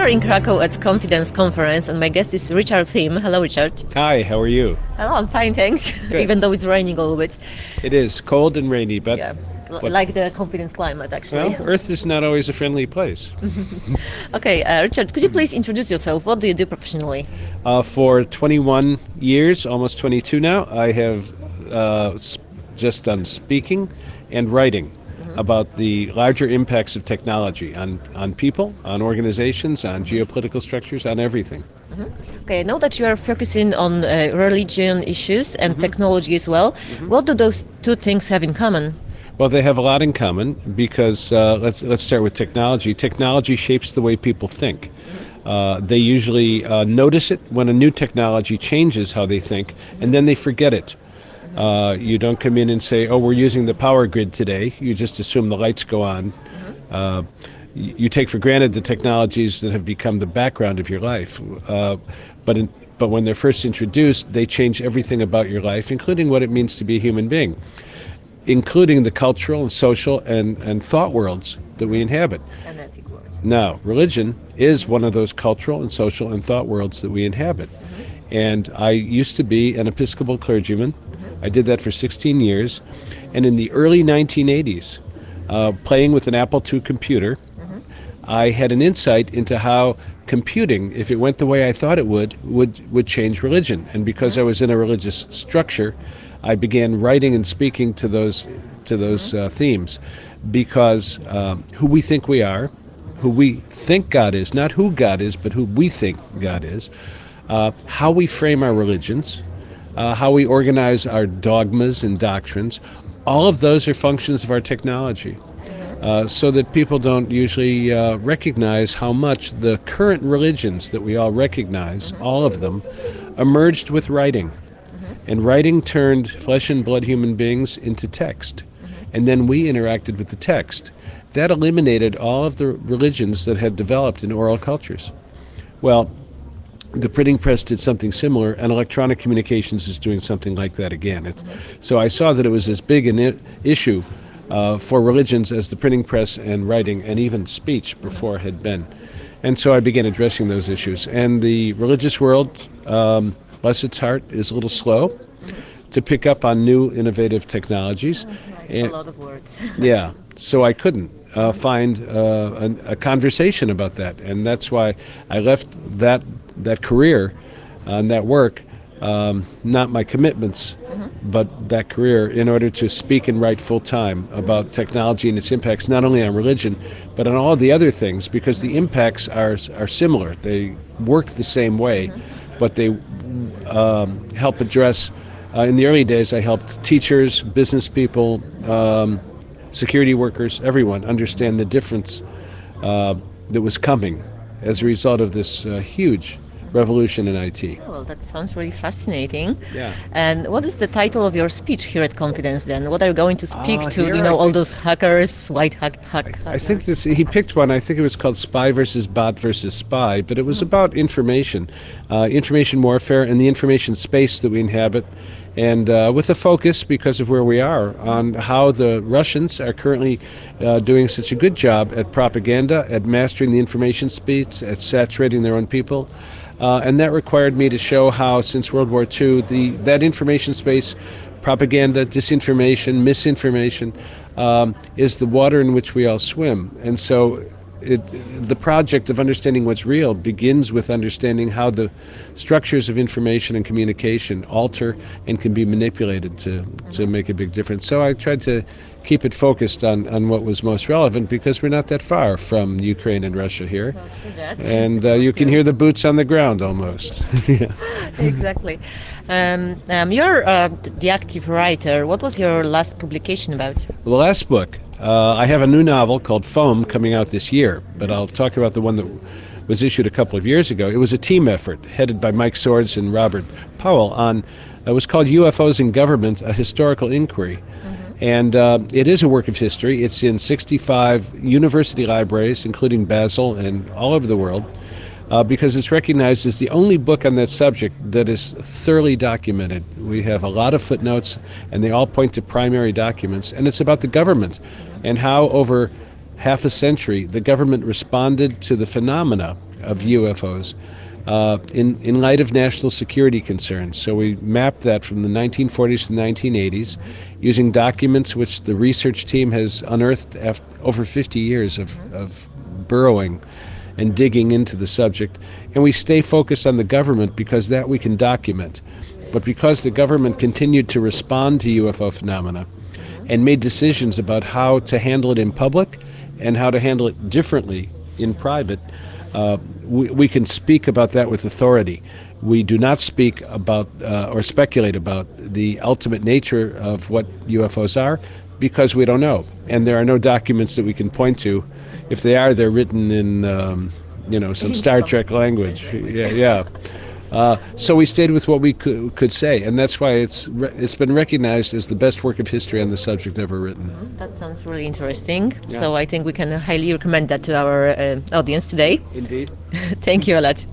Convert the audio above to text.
are in Krakow at Confidence Conference, and my guest is Richard Thieme. Hello, Richard. Hi, how are you? Hello, I'm fine, thanks. Good. Even though it's raining a little bit. It is cold and rainy, but Yeah, but- like the Confidence climate, actually. well, Earth is not always a friendly place. Okay, Richard, could you please introduce yourself? What do you do professionally? For 21 years, almost 22 now, I have just done speaking and writing about the larger impacts of technology on people, on organizations, on geopolitical structures, on everything. Okay, I know that you are focusing on religion issues and technology as well. What do those two things have in common? Well, they have a lot in common because let's start with technology. Technology shapes the way people think. They usually notice it when a new technology changes how they think, and then they forget it. You don't come in and say, "Oh, we're using the power grid today." You just assume the lights go on. You take for granted the technologies that have become the background of your life. But when they're first introduced, they change everything about your life, including what it means to be a human being, including the cultural and social and thought worlds that we inhabit. An ethic word. Now, religion is one of those cultural and social and thought worlds that we inhabit. And I used to be an Episcopal clergyman. I did that for 16 years. And in the early 1980s, playing with an Apple II computer, I had an insight into how computing, if it went the way I thought it would change religion. And because I was in a religious structure, I began writing and speaking to those themes, because who we think we are, who we think God is, not who God is, but who we think God is, how we frame our religions, how we organize our dogmas and doctrines, all of those are functions of our technology. So that people don't usually recognize how much the current religions that we all recognize, all of them, emerged with writing. And writing turned flesh and blood human beings into text. And then we interacted with the text. That eliminated all of the religions that had developed in oral cultures. Well, the printing press did something similar, and electronic communications is doing something like that again. So I saw that it was as big an issue for religions as the printing press and writing and even speech before had been. And so I began addressing those issues. And the religious world, bless its heart, is a little slow to pick up on new innovative technologies. A lot of words. Yeah, so I couldn't find a conversation about that. And that's why I left that career and that work, not my commitments, but that career, in order to speak and write full time about technology and its impacts, not only on religion, but on all the other things, because the impacts are similar. They work the same way, but they help address, in the early days I helped teachers, business people, security workers, everyone understand the difference that was coming as a result of this huge revolution in IT. Well, that sounds really fascinating. Yeah. And what is the title of your speech here at Confidence then? What are you going to speak to, here I all think- those hackers, white hackers? I think he picked one. I think it was called Spy versus Bot versus Spy, but it was about information warfare, and the information space that we inhabit, and with a focus, because of where we are, on how the Russians are currently doing such a good job at propaganda, at mastering the information space, at saturating their own people. And that required me to show how, since World War II, that information space, propaganda, disinformation, misinformation, is the water in which we all swim. And so the project of understanding what's real begins with understanding how the structures of information and communication alter and can be manipulated to make a big difference. So I tried to keep it focused on what was most relevant, because we're not that far from Ukraine and Russia here. And you can hear the boots on the ground almost. Yeah. Exactly. You're the active writer. What was your last publication about? Well, the last book, I have a new novel called Foam coming out this year, but I'll talk about the one that was issued a couple of years ago. It was a team effort headed by Mike Swords and Robert Powell it was called UFOs in Government, a Historical Inquiry. And it is a work of history. It's in 65 university libraries, including Basel and all over the world, because it's recognized as the only book on that subject that is thoroughly documented. We have a lot of footnotes, and they all point to primary documents. And it's about the government and how, over half a century, the government responded to the phenomena of UFOs in light of national security concerns. So we mapped that from the 1940s to the 1980s using documents which the research team has unearthed after over 50 years of burrowing and digging into the subject. And we stay focused on the government because that we can document. But because the government continued to respond to UFO phenomena and made decisions about how to handle it in public and how to handle it differently in private, we can speak about that with authority. We do not speak about or speculate about the ultimate nature of what UFOs are because we don't know. And there are no documents that we can point to. If they are, they're written in some Star Trek language. Yeah. So we stayed with what we could say, and that's why it's been recognized as the best work of history on the subject ever written. That sounds really interesting. Yeah. So I think we can highly recommend that to our audience today. Indeed. Thank you a lot.